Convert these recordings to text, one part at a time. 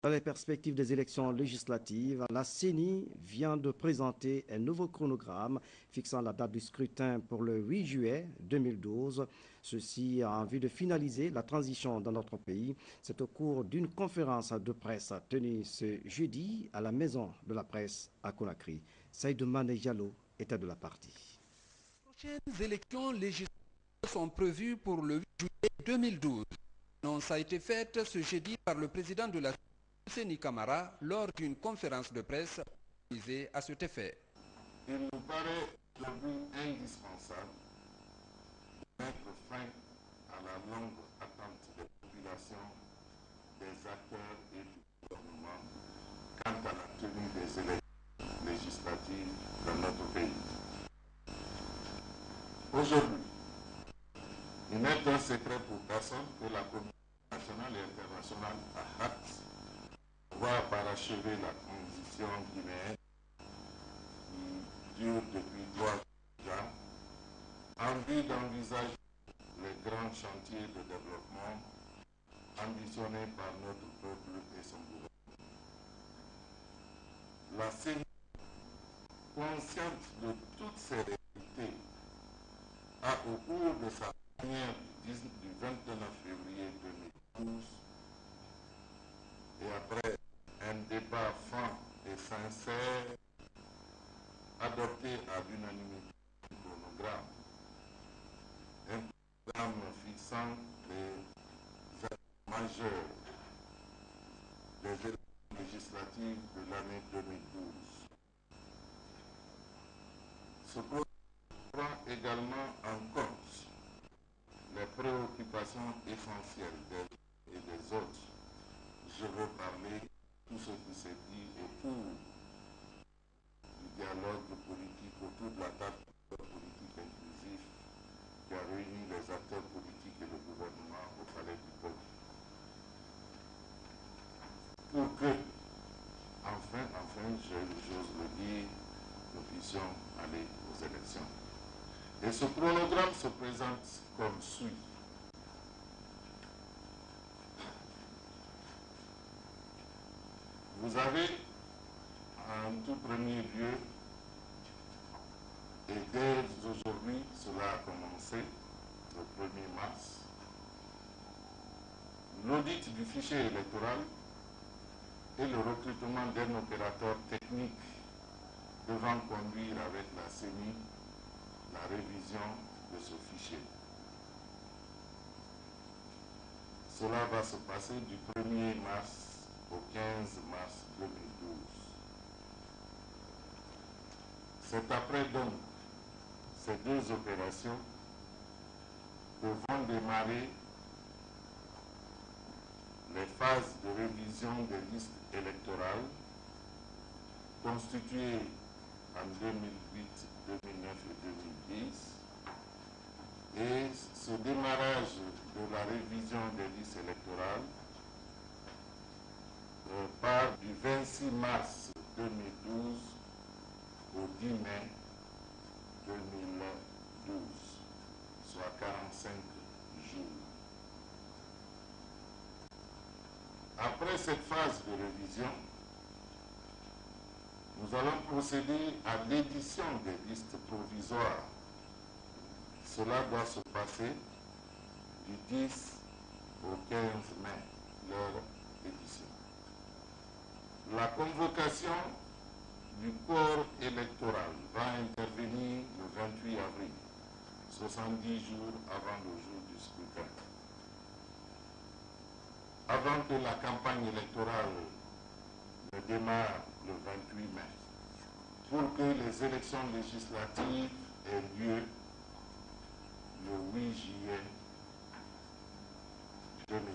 Dans les perspectives des élections législatives, la CENI vient de présenter un nouveau chronogramme fixant la date du scrutin pour le 8 juillet 2012. Ceci en vue de finaliser la transition dans notre pays. C'est au cours d'une conférence de presse tenue ce jeudi à la Maison de la Presse à Conakry. Saïdou Mané Diallo était de la partie. Les prochaines élections législatives sont prévues pour le 8 juillet 2012. L'annonce a été faite ce jeudi par le président de la Luceni Camara lors d'une conférence de presse organisée à cet effet. Il nous paraît aujourd'hui indispensable de mettre fin à la longue attente des populations, des acteurs et du gouvernement quant à la tenue des élections législatives dans notre pays. Aujourd'hui, il n'est un secret pour personne que la communauté nationale et internationale a hâte de voir parachever la transition guinéenne qui dure depuis 3 ans, en vue d'envisager les grands chantiers de développement ambitionnés par notre peuple et son gouvernement. La CENI, consciente de toutes ces réalités, a au cours de sa réunion du 29 février 2012 et après un débat franc et sincère adopté à l'unanimité un chronogramme fixant les actes majeurs des élections législatives de l'année 2012. Ce programme prend également en compte les préoccupations essentielles des uns et des autres. Je veux parler de tout ce qui s'est dit autour du dialogue politique, autour de la table politique inclusive qui a réuni les acteurs politiques et le gouvernement au Palais du Peuple. Pour que, enfin, j'ose le dire, nous puissions aller aux élections. Et ce chronogramme se présente comme suit. Vous avez, en tout premier lieu, et dès aujourd'hui, cela a commencé, le 1er mars, l'audit du fichier électoral et le recrutement d'un opérateur technique devant conduire avec la CENI la révision de ce fichier. Cela va se passer du 1er mars au 15 mars 2012. C'est après donc ces deux opérations que vont démarrer les phases de révision des listes électorales constituées en 2008, 2009 et 2010. Et ce démarrage de la révision des listes électorales part du 26 mars 2012 au 10 mai 2012, soit 45 jours. Après cette phase de révision, nous allons procéder à l'édition des listes provisoires. Cela doit se passer du 10 au 15 mai, leur édition. La convocation du corps électoral va intervenir le 28 avril, 70 jours avant le jour du scrutin. Avant que la campagne électorale ne démarre le 28 mai, pour que les élections législatives aient lieu le 8 juillet 2012.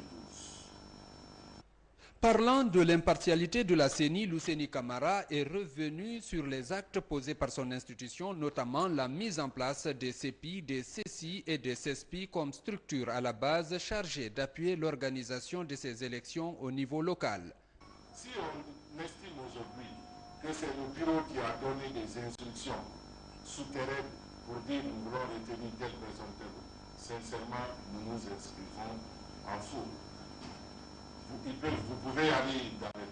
Parlant de l'impartialité de la CENI, Luceni Camara est revenu sur les actes posés par son institution, notamment la mise en place des CEPI, des CECI et des CESPI comme structure à la base chargée d'appuyer l'organisation de ces élections au niveau local. Si on estime aujourd'hui que c'est le bureau qui a donné des instructions souterraines pour dire nous voulons retenir tel présenteur, sincèrement, nous nous inscrivons en faux. Vous pouvez aller dans les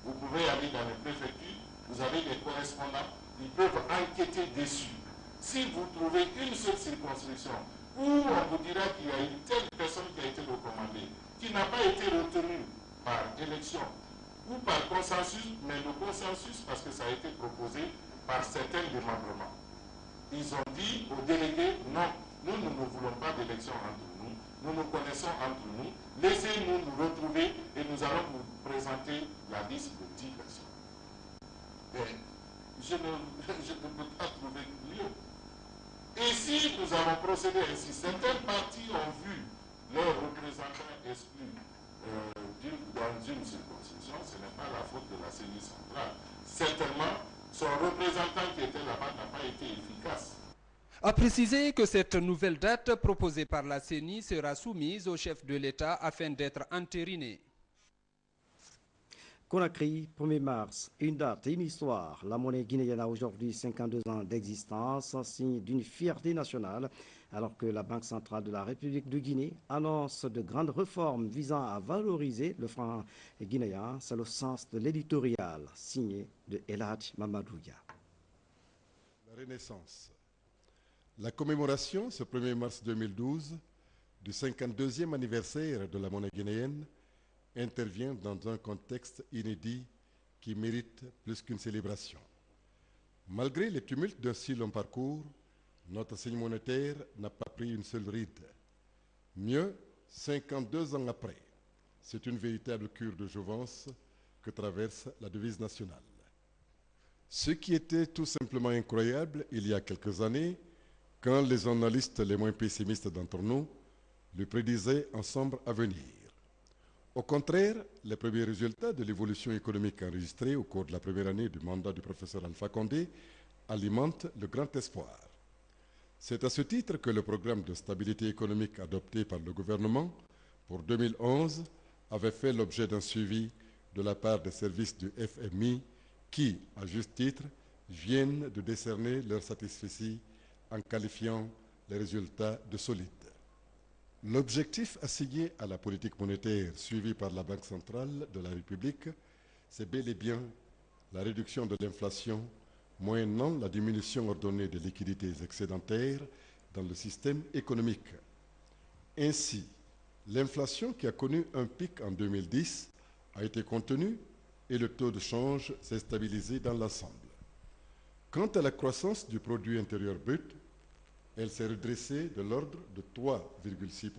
Vous pouvez aller dans les préfectures, vous avez des correspondants, ils peuvent enquêter dessus. Si vous trouvez une seule circonscription où on vous dira qu'il y a une telle personne qui a été recommandée, qui n'a pas été retenue par élection ou par consensus, mais le consensus parce que ça a été proposé par certains démembrements. Ils ont dit aux délégués, non, nous ne voulons pas d'élection entre nous, nous nous connaissons entre nous, laissez-nous nous retrouver et nous allons vous présenter la liste de 10 personnes. Mais je ne peux pas trouver mieux. Et si nous avons procédé ainsi, certains partis ont vu leurs représentants exclus dans une circonscription, ce n'est pas la faute de la CENI centrale. Certainement, son représentant qui était là-bas n'a pas été efficace. A précisé que cette nouvelle date proposée par la CENI sera soumise au chef de l'État afin d'être entérinée. Conakry, 1er mars, une date et une histoire. La monnaie guinéenne a aujourd'hui 52 ans d'existence, signe d'une fierté nationale, alors que la Banque centrale de la République de Guinée annonce de grandes réformes visant à valoriser le franc guinéen. C'est le sens de l'éditorial signé de El Hadj Mamadouya. La Renaissance. La commémoration, ce 1er mars 2012, du 52e anniversaire de la monnaie guinéenne intervient dans un contexte inédit qui mérite plus qu'une célébration. Malgré les tumultes d'un si long parcours, notre signe monétaire n'a pas pris une seule ride. Mieux, 52 ans après, c'est une véritable cure de jouvence que traverse la devise nationale. Ce qui était tout simplement incroyable il y a quelques années, quand les analystes les moins pessimistes d'entre nous le prédisaient un sombre avenir. Au contraire, les premiers résultats de l'évolution économique enregistrée au cours de la première année du mandat du professeur Alpha Condé alimentent le grand espoir. C'est à ce titre que le programme de stabilité économique adopté par le gouvernement pour 2011 avait fait l'objet d'un suivi de la part des services du FMI qui, à juste titre, viennent de décerner leur satisfecit en qualifiant les résultats de solides. L'objectif assigné à la politique monétaire suivie par la Banque centrale de la République, c'est bel et bien la réduction de l'inflation, moyennant la diminution ordonnée des liquidités excédentaires dans le système économique. Ainsi, l'inflation qui a connu un pic en 2010 a été contenue et le taux de change s'est stabilisé dans l'ensemble. Quant à la croissance du produit intérieur brut, elle s'est redressée de l'ordre de 3,6%.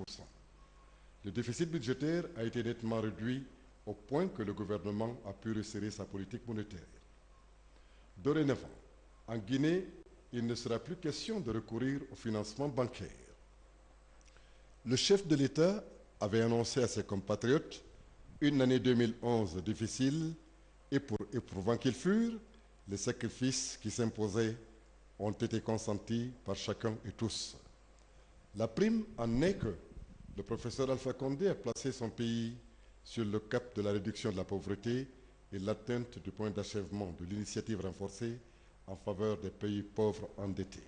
Le déficit budgétaire a été nettement réduit au point que le gouvernement a pu resserrer sa politique monétaire. Dorénavant, en Guinée, il ne sera plus question de recourir au financement bancaire. Le chef de l'État avait annoncé à ses compatriotes une année 2011 difficile et pour éprouvant qu'ils furent, les sacrifices qui s'imposaient ont été consentis par chacun et tous. La prime en est que le professeur Alpha Condé a placé son pays sur le cap de la réduction de la pauvreté et l'atteinte du point d'achèvement de l'initiative renforcée en faveur des pays pauvres endettés.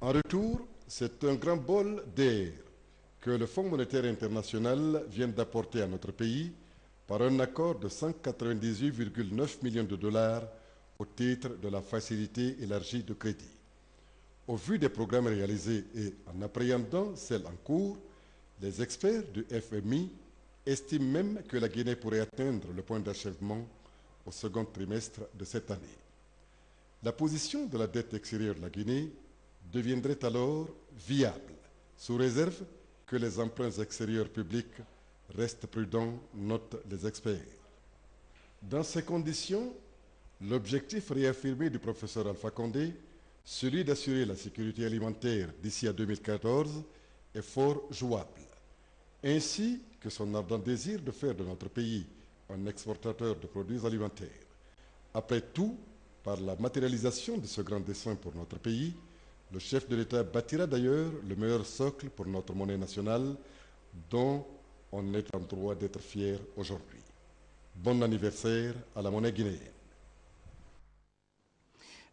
En retour, c'est un grand bol d'air que le Fonds monétaire international vient d'apporter à notre pays par un accord de 198,9 millions de dollars au titre de la facilité élargie de crédit. Au vu des programmes réalisés et en appréhendant celles en cours, les experts du FMI estiment même que la Guinée pourrait atteindre le point d'achèvement au second trimestre de cette année. La position de la dette extérieure de la Guinée deviendrait alors viable, sous réserve que les emprunts extérieurs publics restent prudents, notent les experts. Dans ces conditions, l'objectif réaffirmé du professeur Alpha Condé, celui d'assurer la sécurité alimentaire d'ici à 2014, est fort jouable, ainsi que son ardent désir de faire de notre pays un exportateur de produits alimentaires. Après tout, par la matérialisation de ce grand dessein pour notre pays, le chef de l'État bâtira d'ailleurs le meilleur socle pour notre monnaie nationale, dont on est en droit d'être fier aujourd'hui. Bon anniversaire à la monnaie guinéenne.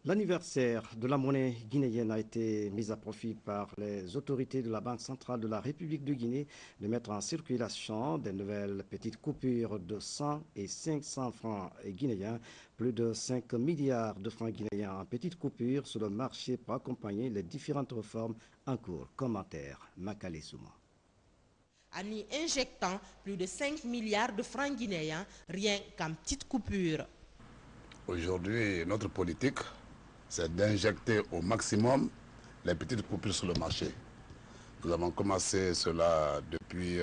L'anniversaire de la monnaie guinéenne a été mis à profit par les autorités de la Banque centrale de la République de Guinée de mettre en circulation des nouvelles petites coupures de 100 et 500 francs guinéens, plus de 5 milliards de francs guinéens en petites coupures sur le marché pour accompagner les différentes réformes en cours. Commentaire, Makale Souma. En y injectant plus de 5 milliards de francs guinéens, rien qu'en petites coupures. Aujourd'hui, notre politique, c'est d'injecter au maximum les petites coupures sur le marché. Nous avons commencé cela depuis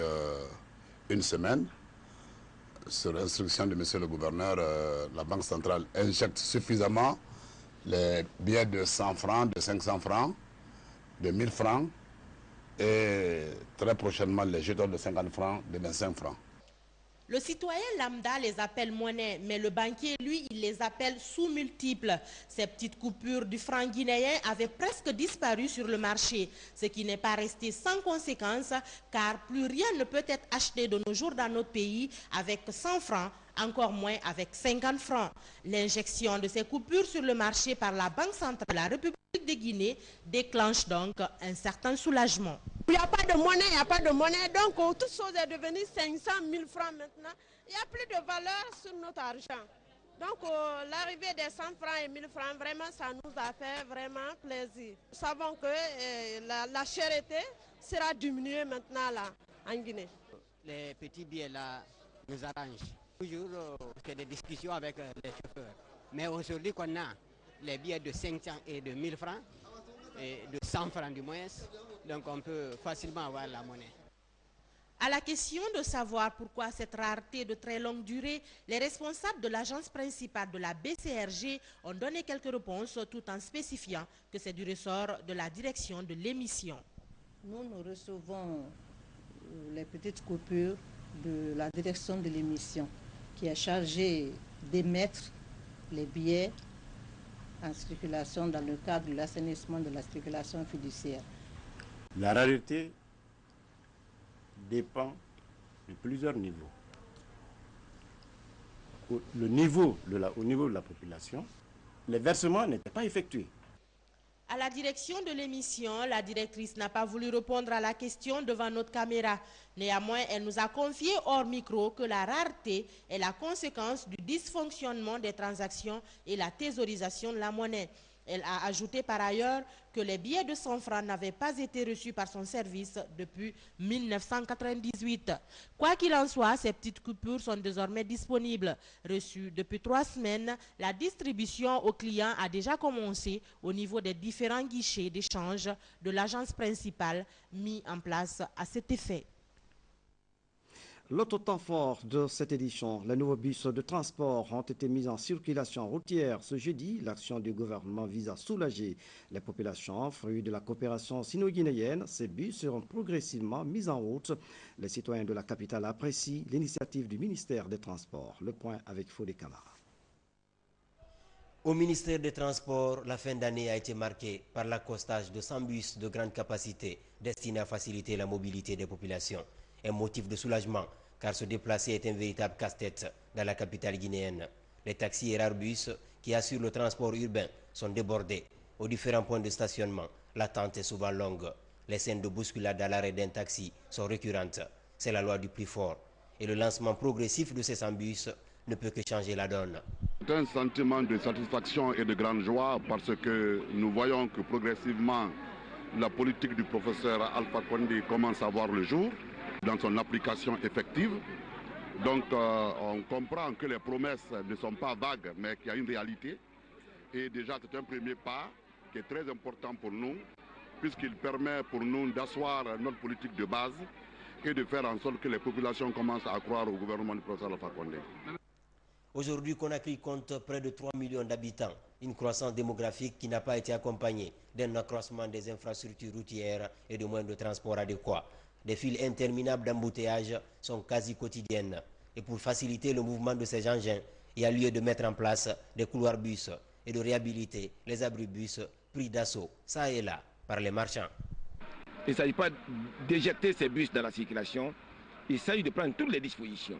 une semaine. Sur instruction de monsieur le gouverneur, la Banque centrale injecte suffisamment les billets de 100 francs, de 500 francs, de 1000 francs et très prochainement les jetons de 50 francs, de 25 francs. Le citoyen lambda les appelle monnaie, mais le banquier, lui, il les appelle sous-multiples. Ces petites coupures du franc guinéen avaient presque disparu sur le marché, ce qui n'est pas resté sans conséquence, car plus rien ne peut être acheté de nos jours dans notre pays avec 100 francs, encore moins avec 50 francs. L'injection de ces coupures sur le marché par la Banque centrale de la République de Guinée déclenche donc un certain soulagement. Il n'y a pas de monnaie, il n'y a pas de monnaie, donc toute chose est devenue 500 000 francs maintenant. Il n'y a plus de valeur sur notre argent. Donc l'arrivée des 100 francs et 1000 francs, vraiment, ça nous a fait vraiment plaisir. Nous savons que la cherté sera diminuée maintenant là, en Guinée. Les petits billets là nous arrangent. Toujours, c'est des discussions avec les chauffeurs. Mais aujourd'hui qu'on a les billets de 500 et de 1000 francs, et de 100 francs du moins, donc on peut facilement avoir la monnaie. À la question de savoir pourquoi cette rareté de très longue durée, les responsables de l'agence principale de la BCRG ont donné quelques réponses tout en spécifiant que c'est du ressort de la direction de l'émission. Nous recevons les petites coupures de la direction de l'émission qui est chargée d'émettre les billets en circulation dans le cadre de l'assainissement de la circulation fiduciaire. La rareté dépend de plusieurs niveaux. Au niveau de la population, les versements n'étaient pas effectués. À la direction de l'émission, la directrice n'a pas voulu répondre à la question devant notre caméra. Néanmoins, elle nous a confié hors micro que la rareté est la conséquence du dysfonctionnement des transactions et la thésaurisation de la monnaie. Elle a ajouté par ailleurs que les billets de 100 francs n'avaient pas été reçus par son service depuis 1998. Quoi qu'il en soit, ces petites coupures sont désormais disponibles. Reçues depuis 3 semaines, la distribution aux clients a déjà commencé au niveau des différents guichets d'échange de l'agence principale mis en place à cet effet. L'autre temps fort de cette édition, les nouveaux bus de transport ont été mis en circulation routière ce jeudi. L'action du gouvernement vise à soulager les populations. Fruit de la coopération sino-guinéenne, ces bus seront progressivement mis en route. Les citoyens de la capitale apprécient l'initiative du ministère des Transports. Le point avec Fodé Camara. Au ministère des Transports, la fin d'année a été marquée par l'accostage de 100 bus de grande capacité destinés à faciliter la mobilité des populations. Un motif de soulagement, car se déplacer est un véritable casse-tête dans la capitale guinéenne. Les taxis et rares bus qui assurent le transport urbain sont débordés. Aux différents points de stationnement, l'attente est souvent longue. Les scènes de bousculade à l'arrêt d'un taxi sont récurrentes. C'est la loi du plus fort. Et le lancement progressif de ces 100 bus ne peut que changer la donne. C'est un sentiment de satisfaction et de grande joie parce que nous voyons que progressivement la politique du professeur Alpha Condé commence à voir le jour dans son application effective. Donc on comprend que les promesses ne sont pas vagues, mais qu'il y a une réalité. Et déjà c'est un premier pas qui est très important pour nous, puisqu'il permet pour nous d'asseoir notre politique de base et de faire en sorte que les populations commencent à croire au gouvernement du professeur Alpha Condé. Aujourd'hui, Conakry compte près de 3 millions d'habitants, une croissance démographique qui n'a pas été accompagnée d'un accroissement des infrastructures routières et de moyens de transport adéquats. Des files interminables d'embouteillages sont quasi quotidiennes. Et pour faciliter le mouvement de ces engins, il y a lieu de mettre en place des couloirs bus et de réhabiliter les abribus pris d'assaut, ça et là, par les marchands. Il ne s'agit pas d'éjecter ces bus dans la circulation, il s'agit de prendre toutes les dispositions